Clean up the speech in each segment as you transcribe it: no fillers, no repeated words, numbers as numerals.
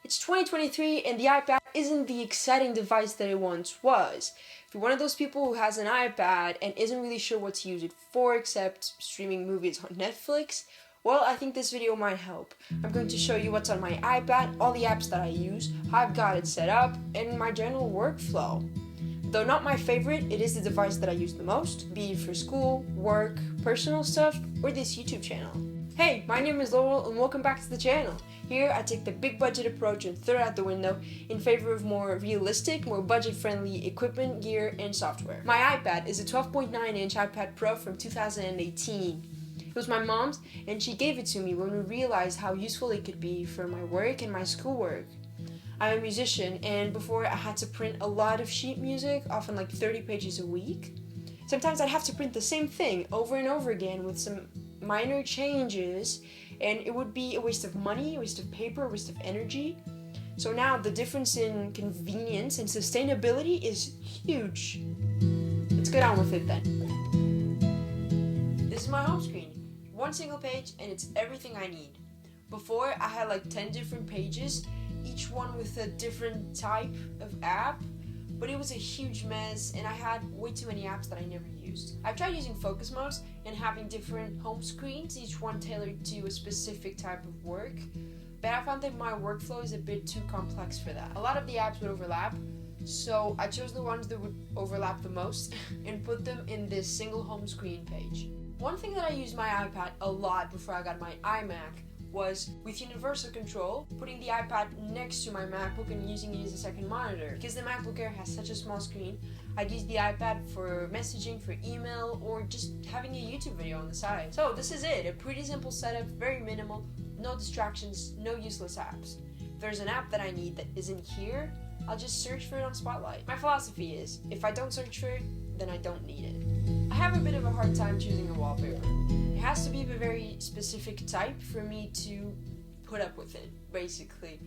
It's 2023 and the iPad isn't the exciting device that it once was. If you're one of those people who has an iPad and isn't really sure what to use it for except streaming movies on Netflix, well, I think this video might help. I'm going to show you what's on my iPad, all the apps that I use, how I've got it set up, and my general workflow. Though not my favorite, it is the device that I use the most, be it for school, work, personal stuff, or this YouTube channel. Hey, my name is Lowell and welcome back to the channel. Here I take the big budget approach and throw it out the window in favor of more realistic, more budget-friendly equipment, gear, and software. My iPad is a 12.9-inch iPad Pro from 2018. It was my mom's and she gave it to me when we realized how useful it could be for my work and my schoolwork. I'm a musician, and before I had to print a lot of sheet music, often like 30 pages a week. Sometimes I'd have to print the same thing over and over again with some minor changes, and it would be a waste of money, a waste of paper, a waste of energy. So now the difference in convenience and sustainability is huge. Let's get on with it then. This is my home screen. One single page and it's everything I need. Before I had like 10 different pages, each one with a different type of app, but it was a huge mess and I had way too many apps that I never used. I've tried using focus modes and having different home screens, each one tailored to a specific type of work, but I found that my workflow is a bit too complex for that. A lot of the apps would overlap, so I chose the ones that would overlap the most and put them in this single home screen page. One thing that I used my iPad a lot before I got my iMac was with universal control, putting the iPad next to my MacBook and using it as a second monitor. Because the MacBook Air has such a small screen, I'd use the iPad for messaging, for email, or just having a YouTube video on the side. So this is it, a pretty simple setup, very minimal, no distractions, no useless apps. If there's an app that I need that isn't here, I'll just search for it on Spotlight. My philosophy is, if I don't search for it, then I don't need it. I have a bit of a hard time choosing a wallpaper. It has to be of a very specific type for me to put up with it, basically.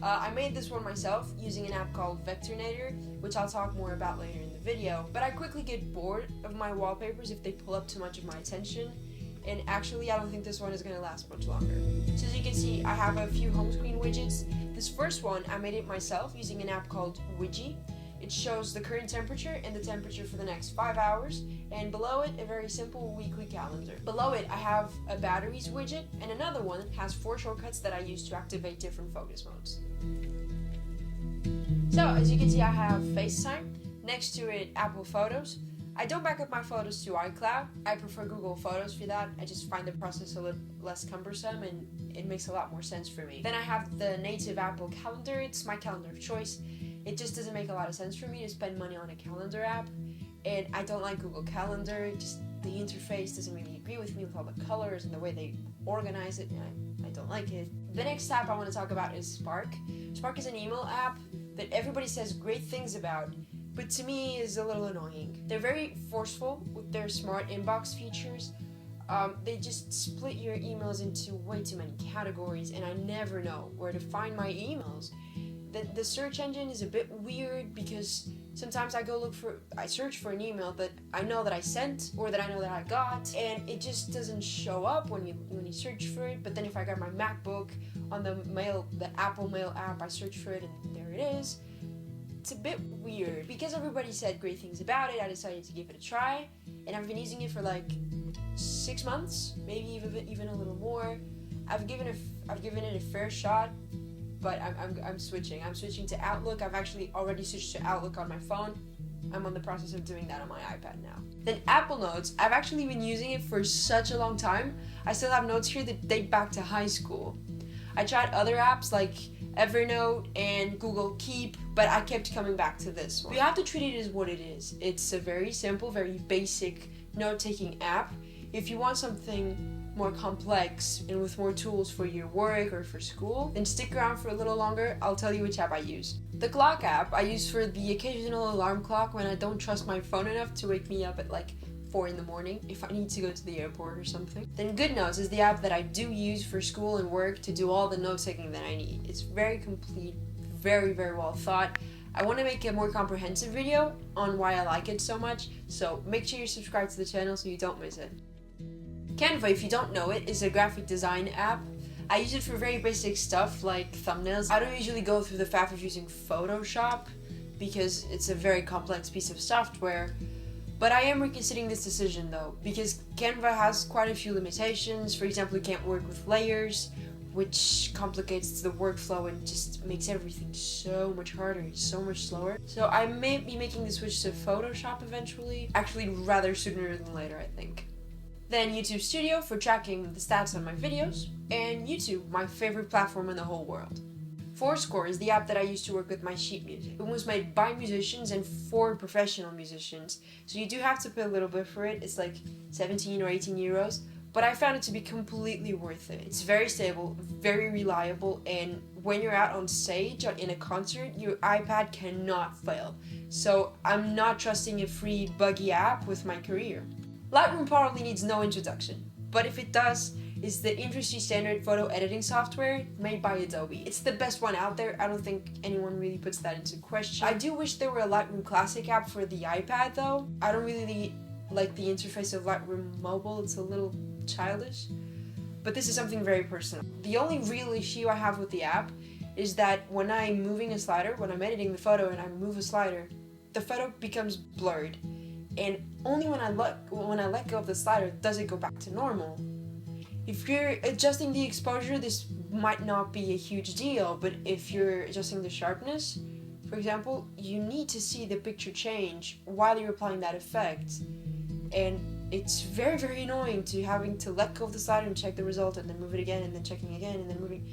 I made this one myself using an app called Vectornator, which I'll talk more about later in the video, but I quickly get bored of my wallpapers if they pull up too much of my attention, and actually I don't think this one is going to last much longer. So as you can see, I have a few home screen widgets. This first one, I made it myself using an app called Widgets. It shows the current temperature and the temperature for the next 5 hours, and below it, a very simple weekly calendar. Below it, I have a batteries widget, and another one has 4 shortcuts that I use to activate different focus modes. So, as you can see, I have FaceTime. Next to it, Apple Photos. I don't back up my photos to iCloud. I prefer Google Photos for that. I just find the process a little less cumbersome and it makes a lot more sense for me. Then I have the native Apple Calendar. It's my calendar of choice. It just doesn't make a lot of sense for me to spend money on a calendar app, and I don't like Google Calendar. Just the interface doesn't really agree with me with all the colors and the way they organize it, and I don't like it. The next app I want to talk about is Spark. Spark is an email app that everybody says great things about, but to me is a little annoying. They're very forceful with their smart inbox features. They just split your emails into way too many categories, and I never know where to find my emails. The search engine is a bit weird because sometimes I search for an email that I know that I sent or that I know that I got, and it just doesn't show up when you search for it. But then if I got my MacBook on the Apple Mail app, I search for it and there it is. It's a bit weird. Because everybody said great things about it, I decided to give it a try, and I've been using it for like 6 months, maybe even a little more. I've given it a fair shot. But I'm switching. I'm switching to Outlook. I've actually already switched to Outlook on my phone. I'm on the process of doing that on my iPad now. Then Apple Notes. I've actually been using it for such a long time. I still have notes here that date back to high school. I tried other apps like Evernote and Google Keep, but I kept coming back to this one. You have to treat it as what it is. It's a very simple, very basic note-taking app. If you want something more complex and with more tools for your work or for school, then stick around for a little longer. I'll tell you which app I use. The Glock app I use for the occasional alarm clock when I don't trust my phone enough to wake me up at like 4 in the morning if I need to go to the airport or something. Then GoodNotes is the app that I do use for school and work to do all the note taking that I need. It's very complete, very, very well thought. I want to make a more comprehensive video on why I like it so much, so make sure you subscribe to the channel so you don't miss it. Canva, if you don't know it, is a graphic design app. I use it for very basic stuff like thumbnails. I don't usually go through the faff of using Photoshop because it's a very complex piece of software. But I am reconsidering this decision though, because Canva has quite a few limitations. For example, you can't work with layers, which complicates the workflow and just makes everything so much harder and so much slower. So I may be making the switch to Photoshop eventually, actually rather sooner than later, I think. Then YouTube Studio for tracking the stats on my videos, and YouTube, my favorite platform in the whole world. FourScore is the app that I use to work with my sheet music. It was made by musicians and for professional musicians, so you do have to pay a little bit for it. It's like 17 or 18 euros, but I found it to be completely worth it. It's very stable, very reliable, and when you're out on stage or in a concert, your iPad cannot fail. So I'm not trusting a free buggy app with my career. Lightroom probably needs no introduction, but if it does, it's the industry standard photo editing software made by Adobe. It's the best one out there. I don't think anyone really puts that into question. I do wish there were a Lightroom Classic app for the iPad though. I don't really like the interface of Lightroom Mobile. It's a little childish, but this is something very personal. The only real issue I have with the app is that when I'm moving a slider, when I'm editing the photo and I move a slider, the photo becomes blurred, and only when I let go of the slider does it go back to normal. If you're adjusting the exposure, this might not be a huge deal, but if you're adjusting the sharpness, for example, you need to see the picture change while you're applying that effect. And it's very, very annoying to having to let go of the slider and check the result and then move it again and then checking again and then moving.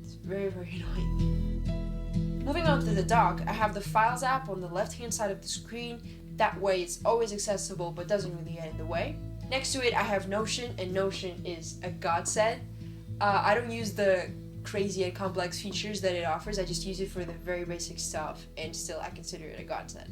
It's very, very annoying. Moving on to the dock, I have the Files app on the left-hand side of the screen. That way it's always accessible but doesn't really get in the way. Next to it, I have Notion, and Notion is a godsend. I don't use the crazy and complex features that it offers. I just use it for the very basic stuff, and still I consider it a godsend.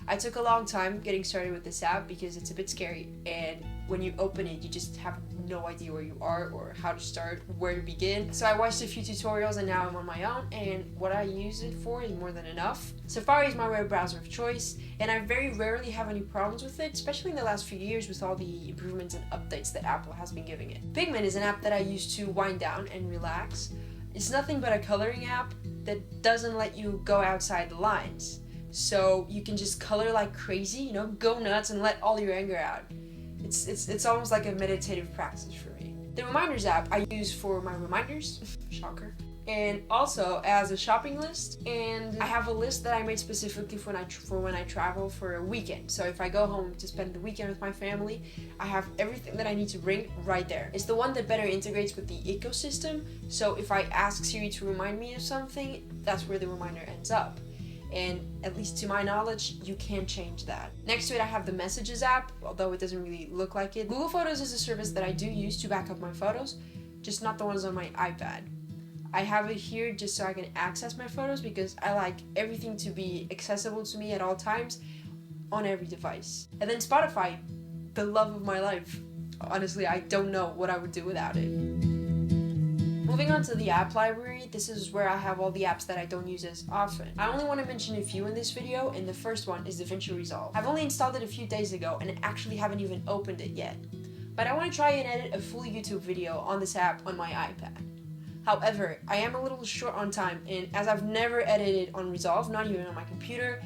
I took a long time getting started with this app because it's a bit scary, and when you open it, you just have no idea where you are or how to start, where to begin. So I watched a few tutorials and now I'm on my own, and what I use it for is more than enough. Safari is my web browser of choice, and I very rarely have any problems with it, especially in the last few years with all the improvements and updates that Apple has been giving it. Pigment is an app that I use to wind down and relax. It's nothing but a coloring app that doesn't let you go outside the lines. So you can just color like crazy, you know, go nuts and let all your anger out. It's almost like a meditative practice for me. The Reminders app I use for my reminders, shocker, and also as a shopping list. And I have a list that I made specifically for when I travel for a weekend. So if I go home to spend the weekend with my family, I have everything that I need to bring right there. It's the one that better integrates with the ecosystem. So if I ask Siri to remind me of something, that's where the reminder ends up. And at least to my knowledge, you can't change that. Next to it, I have the Messages app, although it doesn't really look like it. Google Photos is a service that I do use to back up my photos, just not the ones on my iPad. I have it here just so I can access my photos because I like everything to be accessible to me at all times on every device. And then Spotify, the love of my life. Honestly, I don't know what I would do without it. Moving on to the app library, this is where I have all the apps that I don't use as often. I only want to mention a few in this video, and the first one is DaVinci Resolve. I've only installed it a few days ago and actually haven't even opened it yet. But I want to try and edit a full YouTube video on this app on my iPad. However, I am a little short on time, and as I've never edited on Resolve, not even on my computer,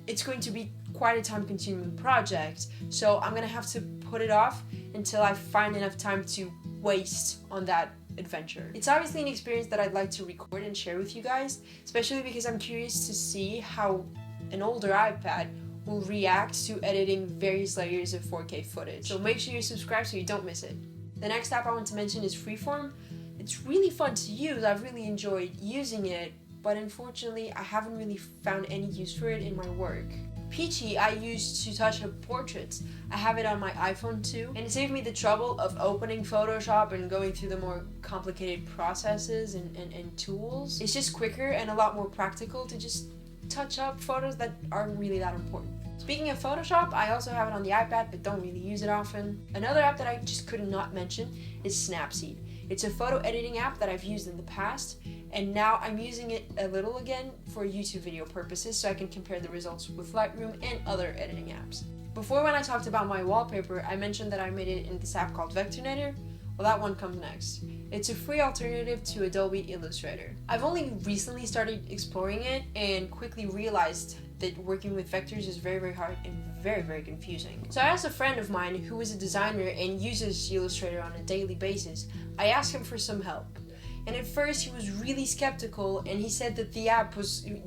it's going to be quite a time-consuming project, so I'm going to have to put it off until I find enough time to waste on that adventure. It's obviously an experience that I'd like to record and share with you guys, especially because I'm curious to see how an older iPad will react to editing various layers of 4K footage. So make sure you're subscribed so you don't miss it. The next app I want to mention is Freeform. It's really fun to use. I've really enjoyed using it, but unfortunately I haven't really found any use for it in my work. Peachy I use to touch up portraits. I have it on my iPhone too, and it saved me the trouble of opening Photoshop and going through the more complicated processes and tools. It's just quicker and a lot more practical to just touch up photos that aren't really that important. Speaking of Photoshop, I also have it on the iPad but don't really use it often. Another app that I just could not mention is Snapseed. It's a photo editing app that I've used in the past, and now I'm using it a little again for YouTube video purposes so I can compare the results with Lightroom and other editing apps. Before, when I talked about my wallpaper, I mentioned that I made it in this app called Vectornator. Well, that one comes next. It's a free alternative to Adobe Illustrator. I've only recently started exploring it and quickly realized that working with vectors is very hard and very confusing. So I asked a friend of mine who is a designer and uses Illustrator on a daily basis. I asked him for some help. And at first he was really skeptical and he said that the app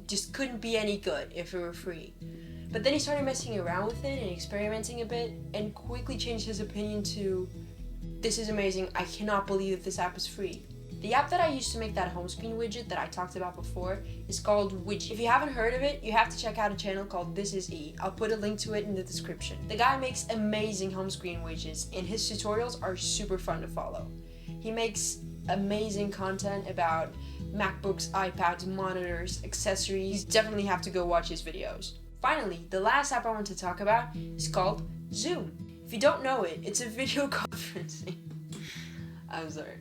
just couldn't be any good if it were free. But then he started messing around with it and experimenting a bit and quickly changed his opinion to, this is amazing, I cannot believe that this app is free. The app that I used to make that home screen widget that I talked about before is called Widgets. If you haven't heard of it, you have to check out a channel called This Is E. I'll put a link to it in the description. The guy makes amazing home screen widgets and his tutorials are super fun to follow. He makes amazing content about MacBooks, iPads, monitors, accessories. You definitely have to go watch his videos. Finally, the last app I want to talk about is called Zoom. If you don't know it, it's a video conferencing. I'm sorry.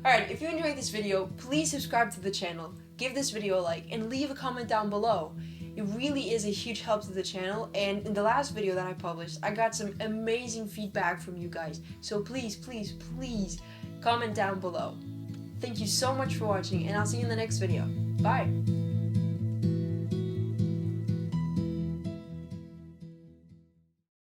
Alright, if you enjoyed this video, please subscribe to the channel, give this video a like, and leave a comment down below. It really is a huge help to the channel, and in the last video that I published, I got some amazing feedback from you guys. So please comment down below. Thank you so much for watching, and I'll see you in the next video. Bye!